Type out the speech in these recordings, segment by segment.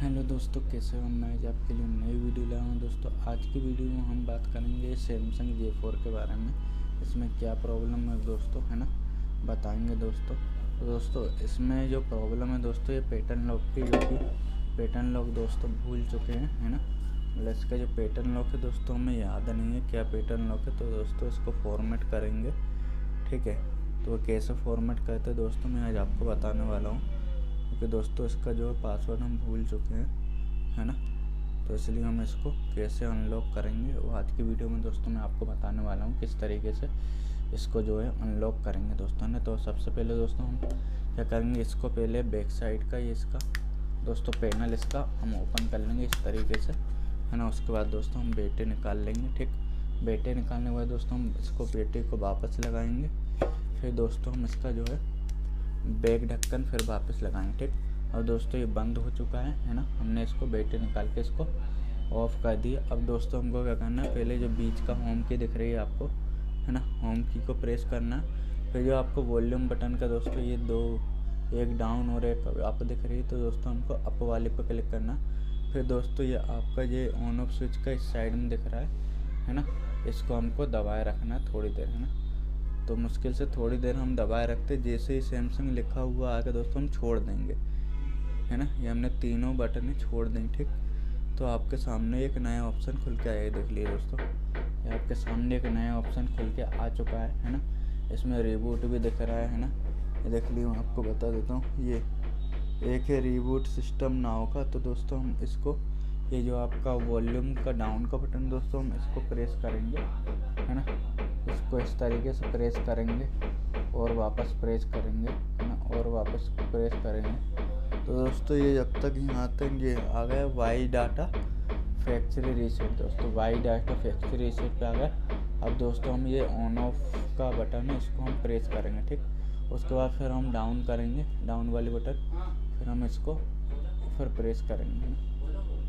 Hello दोस्तों, कैसे हो? मैं आज आपके लिए नई वीडियो लाया हूँ। दोस्तों आज की वीडियो में हम बात करेंगे सैमसंग J4 के बारे में। इसमें क्या प्रॉब्लम है दोस्तों, है ना, बताएंगे दोस्तों। तो दोस्तों इसमें जो प्रॉब्लम है दोस्तों, ये पैटर्न लॉक की, जो कि पैटर्न लॉक दोस्तों भूल चुके हैं, है ना। मतलब इसका जो पैटर्न लॉक है दोस्तों हमें याद नहीं है क्या पैटर्न लॉक है। तो दोस्तों इसको फॉर्मेट करेंगे, ठीक है। तो कैसे फॉर्मेट करते हैं दोस्तों मैं आज आपको बताने वाला हूँ, क्योंकि दोस्तों इसका जो पासवर्ड हम भूल चुके हैं, है ना। तो इसलिए हम इसको कैसे अनलॉक करेंगे वो आज की वीडियो में दोस्तों मैं आपको बताने वाला हूँ, किस तरीके से इसको जो है अनलॉक करेंगे दोस्तों, है ना। तो सबसे पहले दोस्तों हम क्या करेंगे, इसको पहले बैक साइड का ये इसका दोस्तों पैनल इसका हम ओपन कर लेंगे इस तरीके से, है ना। उसके बाद दोस्तों हम बैटरी निकाल लेंगे, ठीक। बैटरी निकालने के बाद दोस्तों हम इसको बैटरी को वापस लगाएंगे। फिर दोस्तों हम इसका जो है बैक ढक्कन फिर वापस लगाएंगे, ठीक। और दोस्तों ये बंद हो चुका है ना। हमने इसको बैटरी निकाल के इसको ऑफ कर दिया। अब दोस्तों हमको क्या करना है, पहले जो बीच का होम की दिख रही है आपको, है ना, होम की को प्रेस करना है। फिर जो आपको वॉल्यूम बटन का दोस्तों ये दो, एक डाउन और एक अप दिख रही है, तो दोस्तों हमको अप वाले पर क्लिक करना। फिर दोस्तों ये आपका ये ऑन ऑफ स्विच का इस साइड में दिख रहा है ना। इसको हमको दबाए रखना है थोड़ी देर, है ना। तो मुश्किल से थोड़ी देर हम दबाए रखते, जैसे ही सैमसंग लिखा हुआ आके दोस्तों हम छोड़ देंगे, है ना। ये हमने तीनों बटन ही छोड़ देंगे, ठीक। तो आपके सामने एक नया ऑप्शन खुल के आएगा, देख लीजिए दोस्तों। ये आपके सामने एक नया ऑप्शन खुल के आ चुका है ना। इसमें रिबूट भी दिख रहा है ना। ये देख लीजिए, मैं आपको बता देता हूँ, ये एक है रिबूट सिस्टम नाउ का। तो दोस्तों हम इसको, ये जो आपका वॉल्यूम का डाउन का बटन दोस्तों हम इसको प्रेस करेंगे, है ना। इसको इस तरीके से प्रेस करेंगे और वापस प्रेस करेंगे, है ना, और वापस प्रेस करेंगे। तो दोस्तों ये जब तक यहाँ तक ये आ गया वाई डाटा फैक्ट्री रीसेट, दोस्तों वाई डाटा फैक्ट्री रीसेट पे आ गया। अब दोस्तों हम ये ऑन ऑफ का बटन है, इसको हम प्रेस करेंगे, ठीक। उसके बाद फिर हम डाउन करेंगे, डाउन वाली बटन, फिर हम इसको फिर प्रेस करेंगे।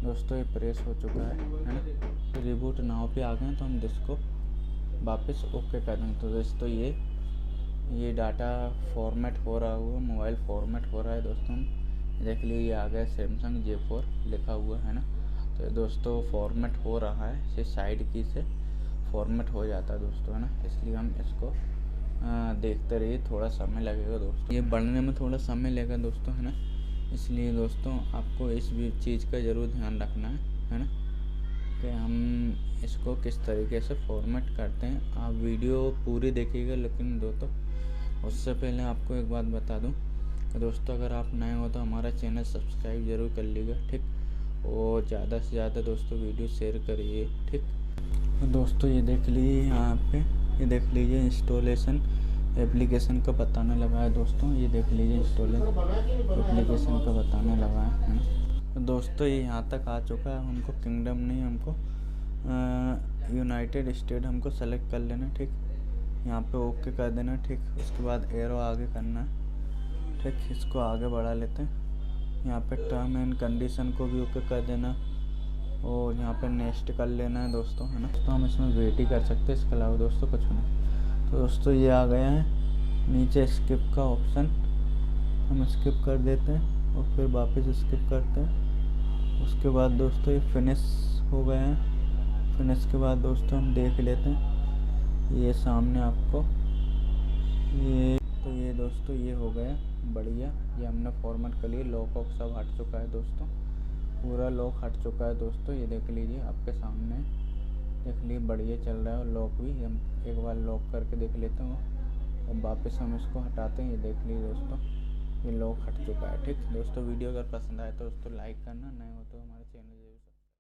दोस्तों ये प्रेस हो चुका है ना। तो रिबूट नाव पे आ गए, तो हम इसको वापस ओके कर देंगे। तो दोस्तों ये डाटा फॉर्मेट हो रहा हुआ, मोबाइल फॉर्मेट हो रहा है दोस्तों। देख लीजिए ये आ गया सैमसंग J4 लिखा हुआ है ना। तो दोस्तों फॉर्मेट हो रहा है, इसे साइड की से फॉर्मेट हो जाता है दोस्तों, है ना। इसलिए हम इसको देखते रहिए, थोड़ा समय लगेगा दोस्तों, ये बढ़ने में थोड़ा समय लगेगा दोस्तों, है ना। इसलिए दोस्तों आपको इस भी चीज़ का ज़रूर ध्यान रखना है ना, कि हम इसको किस तरीके से फॉर्मेट करते हैं। आप वीडियो पूरी देखिएगा, लेकिन दोस्तों उससे पहले आपको एक बात बता दूं कि दोस्तों अगर आप नए हो तो हमारा चैनल सब्सक्राइब ज़रूर कर लीजिएगा, ठीक। और ज़्यादा से ज़्यादा दोस्तों वीडियो शेयर करिए, ठीक। तो दोस्तों ये देख लीजिए, यहाँ पे ये देख लीजिए इंस्टॉलेशन एप्लीकेशन का बताने लगा है दोस्तों। ये देख लीजिए इंस्टॉलेशन एप्लीकेशन का बताने लगा है ना। तो दोस्तों ये यहाँ तक आ चुका है। हमको किंगडम नहीं, हमको यूनाइटेड स्टेट हमको सेलेक्ट कर लेना, ठीक। यहाँ पे ओके कर देना, ठीक। उसके बाद एरो आगे करना है, ठीक। इसको आगे बढ़ा लेते हैं। यहाँ पे टर्म एंड कंडीशन को भी ओके कर देना, और यहाँ पे नेक्स्ट कर लेना है दोस्तों, है ना। तो हम इसमें वेट ही कर सकते हैं, इसके अलावा दोस्तों कुछ नहीं। तो दोस्तों ये आ गया है नीचे स्किप का ऑप्शन, हम स्किप कर देते हैं और फिर वापस स्किप करते हैं। उसके बाद दोस्तों ये फिनिश हो गए हैं। फिनिश के बाद दोस्तों हम देख लेते हैं ये सामने आपको, ये तो ये दोस्तों ये हो गया बढ़िया। ये हमने फॉर्मेट कर लिया, लॉक ऑफ सब हट चुका है दोस्तों, पूरा लॉक हट चुका है दोस्तों। ये देख लीजिए आपके सामने, देख लीजिए बढ़िया चल रहा है। और लॉक भी हम एक बार लॉक करके देख लेते हैं, और वापस हम इसको हटाते हैं। ये देख लीजिए दोस्तों, ये लॉक हट चुका है, ठीक। दोस्तों वीडियो अगर पसंद आए तो दोस्तों लाइक करना, नए हो तो हमारे चैनल